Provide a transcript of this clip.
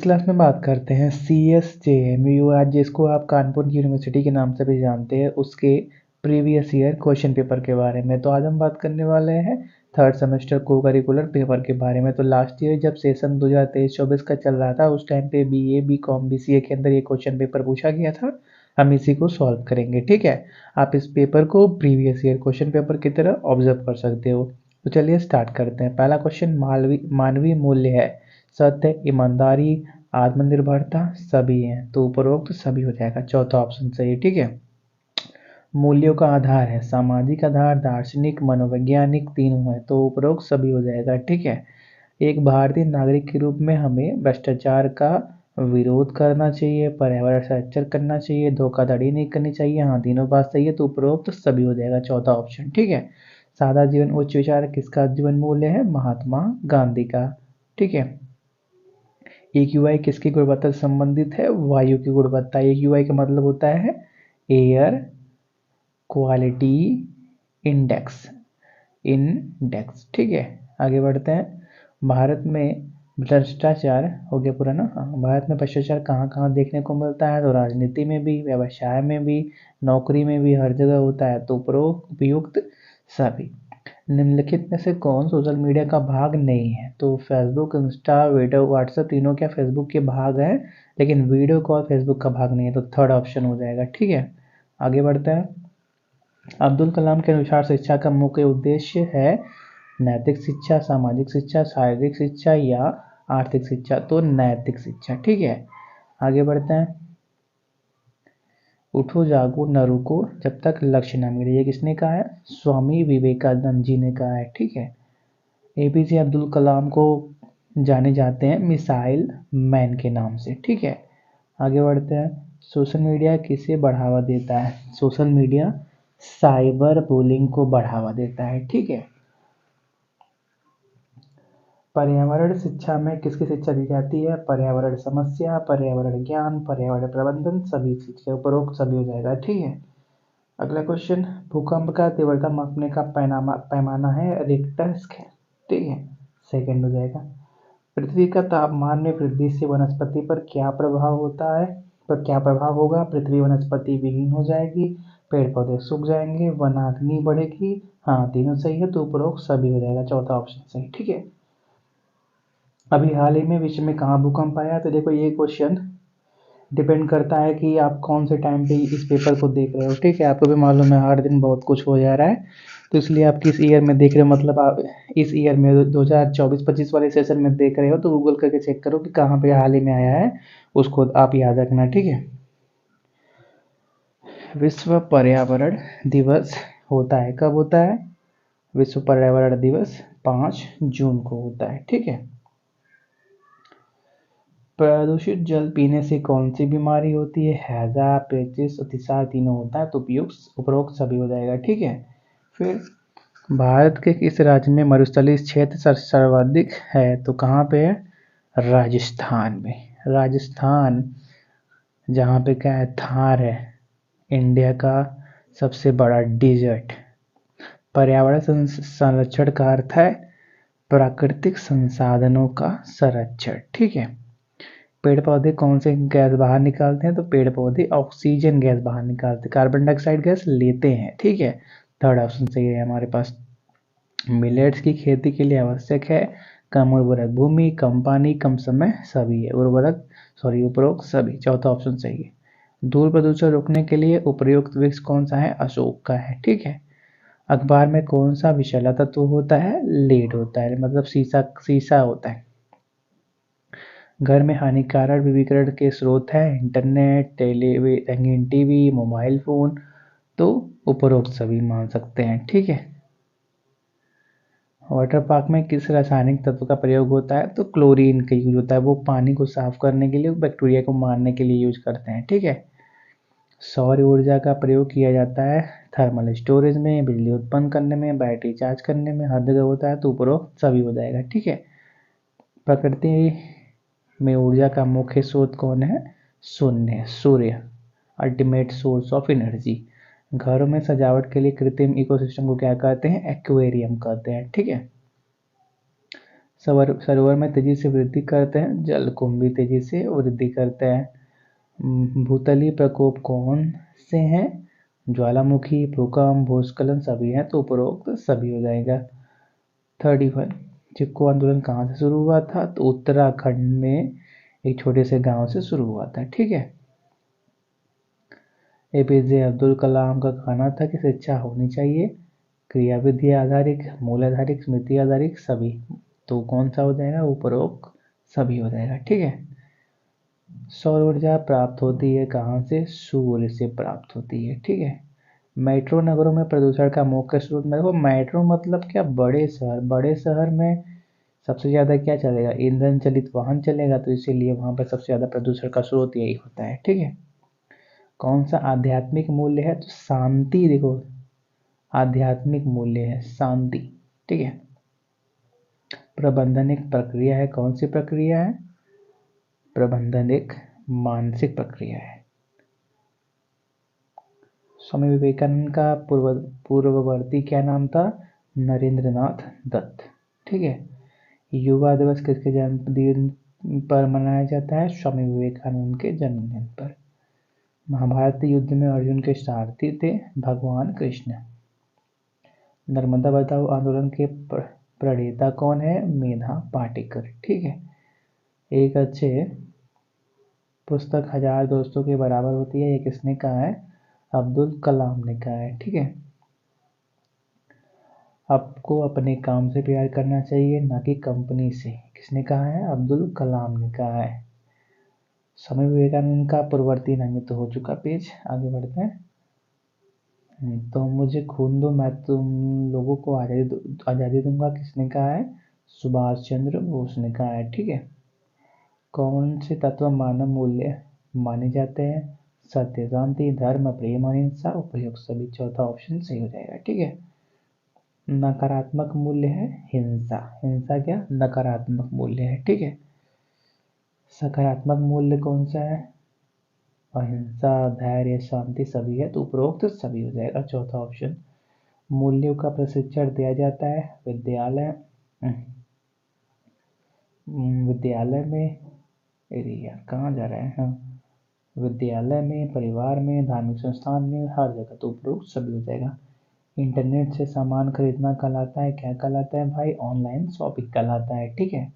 Class में बात करते हैं CSJMU, आज जिसको आप कानपुर यूनिवर्सिटी के नाम से भी जानते हैं, उसके प्रीवियस ईयर क्वेश्चन पेपर के बारे में। तो आज हम बात करने वाले हैं थर्ड सेमेस्टर को करिकुलर पेपर के बारे में। तो लास्ट ईयर जब सेशन 2023-24 का चल रहा था, उस टाइम पे BA BCom BCA के अंदर ये क्वेश्चन पेपर पूछा गया था। हम इसी को सॉल्व करेंगे, ठीक है। आप इस पेपर को प्रीवियस ईयर क्वेश्चन पेपर की तरह ऑब्जर्व कर सकते हो। तो चलिए स्टार्ट करते हैं। पहला क्वेश्चन मानवीय मूल्य है, सत्य, ईमानदारी, आत्मनिर्भरता सभी हैं, तो उपरोक्त सभी हो जाएगा, चौथा ऑप्शन सही है, ठीक है। मूल्यों का आधार है, सामाजिक आधार, दार्शनिक, मनोवैज्ञानिक, तीनों है, तो उपरोक्त सभी हो जाएगा, ठीक है। एक भारतीय नागरिक के रूप में हमें भ्रष्टाचार का विरोध करना चाहिए, पर्यावरण संरक्षण करना चाहिए, धोखाधड़ी नहीं करनी चाहिए, हाँ तीनों बात सही है, तो उपरोक्त सभी हो जाएगा, चौथा ऑप्शन, ठीक है। सादा जीवन उच्च विचार किसका जीवन मूल्य है, महात्मा गांधी का, ठीक है। AQI किसकी गुणवत्ता से संबंधित है, वायु की गुणवत्ता। AQI का मतलब होता है एयर क्वालिटी इंडेक्स, ठीक है। आगे बढ़ते हैं। भारत में भ्रष्टाचार हो गया पूरा ना, हाँ। भारत में भ्रष्टाचार कहाँ कहाँ देखने को मिलता है, तो राजनीति में भी, व्यवसाय में भी, नौकरी में भी, हर जगह होता है, तो उपयुक्त सभी। निम्नलिखित में से कौन सोशल मीडिया का भाग नहीं है, तो फेसबुक, इंस्टा, वीडियो, व्हाट्सएप तीनों क्या फेसबुक के भाग हैं, लेकिन वीडियो कॉल फेसबुक का भाग नहीं है, तो थर्ड ऑप्शन हो जाएगा, ठीक है। आगे बढ़ते हैं। अब्दुल कलाम के अनुसार शिक्षा का मुख्य उद्देश्य है नैतिक शिक्षा, सामाजिक शिक्षा, शारीरिक शिक्षा या आर्थिक शिक्षा, तो नैतिक शिक्षा, ठीक है। आगे बढ़ते हैं। उठो जागो न रुको जब तक लक्ष्य न मिले, ये किसने कहा है, स्वामी विवेकानंद जी ने कहा है, ठीक है। APJ अब्दुल कलाम को जाने जाते हैं मिसाइल मैन के नाम से, ठीक है। आगे बढ़ते हैं। सोशल मीडिया किसे बढ़ावा देता है, सोशल मीडिया साइबर बुलिंग को बढ़ावा देता है, ठीक है। पर्यावरण शिक्षा में किसकी शिक्षा दी जाती है, पर्यावरण समस्या, पर्यावरण ज्ञान, पर्यावरण प्रबंधन, सभी चीज के उपरोक्त सभी हो जाएगा, ठीक है। अगला क्वेश्चन, भूकंप का तीव्रता मापने का पैमाना है रिक्टर स्केल, ठीक है, सेकंड हो जाएगा। पृथ्वी का तापमान में वृद्धि से वनस्पति पर क्या प्रभाव होता है, पर क्या प्रभाव होगा, पृथ्वी वनस्पति विहीन हो जाएगी, पेड़ पौधे सूख जाएंगे, वनाग्नि बढ़ेगी, हाँ तीनों सही है, तो उपरोक्त सभी हो जाएगा, चौथा ऑप्शन सही, ठीक है। अभी हाल ही में विश्व में कहाँ भूकंप आया, तो देखो ये क्वेश्चन डिपेंड करता है कि आप कौन से टाइम पे इस पेपर को देख रहे हो, ठीक है। आपको भी मालूम है हर दिन बहुत कुछ हो जा रहा है, तो इसलिए आप किस ईयर में देख रहे हो, मतलब आप इस ईयर में 2024-25 वाले सेशन में देख रहे हो, तो गूगल करके चेक करो कि कहाँ पे हाल ही में आया है, उसको आप याद रखना, ठीक है। विश्व पर्यावरण दिवस होता है, कब होता है, विश्व पर्यावरण दिवस 5 जून को होता है, ठीक है। प्रदूषित जल पीने से कौन सी बीमारी होती है, हैजा, पेचिस, अतिसार तीनों होता है, तो उपरोक्त सभी हो जाएगा, ठीक है। फिर भारत के किस राज्य में मरुस्थलीय क्षेत्र सर्वाधिक है, तो कहाँ पे है, राजस्थान में। राजस्थान जहाँ पे क्या है, थार है, इंडिया का सबसे बड़ा डिजर्ट। पर्यावरण संरक्षण का अर्थ है प्राकृतिक संसाधनों का संरक्षण, ठीक है। पेड़ पौधे कौन से गैस बाहर निकालते हैं, तो पेड़ पौधे ऑक्सीजन गैस बाहर निकालते हैं, कार्बन डाइऑक्साइड गैस लेते हैं, ठीक है। थर्ड ऑप्शन सही है हमारे पास। मिलेट्स की खेती के लिए आवश्यक है कम उर्वरक भूमि, कम पानी, कम समय, सभी है, उपरोक्त सभी, चौथा ऑप्शन सही है। धूल प्रदूषण रोकने के लिए उपयुक्त वृक्ष कौन सा है, अशोक का है, ठीक है। अखबार में कौन सा विषैला तत्व होता है, लीड होता है, मतलब शीशा होता है। घर में हानिकारक विकिरण के स्रोत हैं इंटरनेट, रंगीन टीवी, मोबाइल फोन, तो उपरोक्त सभी मान सकते हैं, ठीक है। वाटर पार्क में किस रासायनिक तत्व का प्रयोग होता है, तो क्लोरीन का यूज होता है, वो पानी को साफ करने के लिए, बैक्टीरिया को मारने के लिए यूज करते हैं, ठीक है। सौर ऊर्जा का प्रयोग किया जाता है थर्मल स्टोरेज में, बिजली उत्पन्न करने में, बैटरी चार्ज करने में, हर जगह होता है, तो उपरोक्त सभी हो जाएगा, ठीक है। प्रकृति में ऊर्जा का मुख्य स्रोत कौन है, शून्य, सूर्य, अल्टीमेट सोर्स ऑफ एनर्जी। घरों में सजावट के लिए कृत्रिम इकोसिस्टम को क्या कहते हैं, एक्वेरियम कहते हैं, ठीक है। सरोवर में तेजी से वृद्धि करते हैं, जलकुंभ भी तेजी से वृद्धि करते हैं। भूतलीय प्रकोप कौन से हैं? ज्वालामुखी, भूकंप, भूस्खलन सभी हैं, तो उपरोक्त सभी हो जाएगा। 31 चिपको आंदोलन कहाँ से शुरू हुआ था? तो उत्तराखंड में एक छोटे से गांव से शुरू हुआ था। ठीक है। एपीजे अब्दुल कलाम का कहना था कि शिक्षा होनी चाहिए क्रियाविधि आधारित, मूल आधारित, स्मृति आधारित सभी, तो कौन सा हो जाएगा? उपरोक्त सभी हो जाएगा। ठीक है। सौर ऊर्जा प्राप्त होती है कहाँ से? सूर्य से प्राप्त होती है। ठीक है। मेट्रो नगरों में प्रदूषण का मुख्य स्रोत में, मेट्रो मतलब क्या? बड़े शहर। बड़े शहर में सबसे ज़्यादा क्या चलेगा? ईंधन चलित वाहन चलेगा, तो इसीलिए वहाँ पर सबसे ज़्यादा प्रदूषण का स्रोत यही होता है। ठीक है। कौन सा आध्यात्मिक मूल्य है? तो शांति। देखो, आध्यात्मिक मूल्य है शांति। ठीक है। प्रबंधन एक प्रक्रिया है, कौन सी प्रक्रिया है? प्रबंधन एक मानसिक प्रक्रिया है। स्वामी विवेकानंद का पूर्ववर्ती क्या नाम था? नरेंद्रनाथ दत्त। ठीक है। युवा दिवस किसके जन्मदिन पर मनाया जाता है? स्वामी विवेकानंद के जन्मदिन पर। महाभारत युद्ध में अर्जुन के सारथी थे भगवान कृष्ण। नर्मदा बचाओ आंदोलन के प्रणेता कौन है? मेधा पाटेकर। ठीक है। एक अच्छे पुस्तक 1000 दोस्तों के बराबर होती है, ये किसने कहा है? अब्दुल कलाम ने कहा है। ठीक है। आपको अपने काम से प्यार करना चाहिए, ना कि कंपनी से, किसने कहा है? अब्दुल कलाम ने कहा है। स्वामी विवेकानंद का पूर्ववर्ती नाम तो हो चुका पेज, आगे बढ़ते हैं। तो मुझे खून दो, मैं तुम लोगों को आज़ादी दूंगा, किसने कहा है? सुभाष चंद्र बोस ने कहा है। ठीक है। कौन से तत्व मानव मूल्य माने जाते हैं? सत्य, शांति, धर्म, प्रेम, अहिंसा, उपयोग सभी। चौथा ऑप्शन सही हो जाएगा। ठीक है। नकारात्मक मूल्य है हिंसा। हिंसा क्या? नकारात्मक मूल्य है। ठीक है। सकारात्मक मूल्य कौन सा है? अहिंसा, धैर्य, शांति सभी है, तो उपरोक्त सभी हो जाएगा। चौथा ऑप्शन। मूल्यों का प्रशिक्षण दिया जाता है विद्यालय विद्यालय में, अरे यार कहाँ जा रहे हैं? हाँ, विद्यालय में, परिवार में, धार्मिक संस्थान में, हर जगह, तो उपरोक्त सभी हो जाएगा। इंटरनेट से सामान खरीदना कहलाता है क्या? कहलाता है भाई? ऑनलाइन शॉपिंग कहलाता है। ठीक है।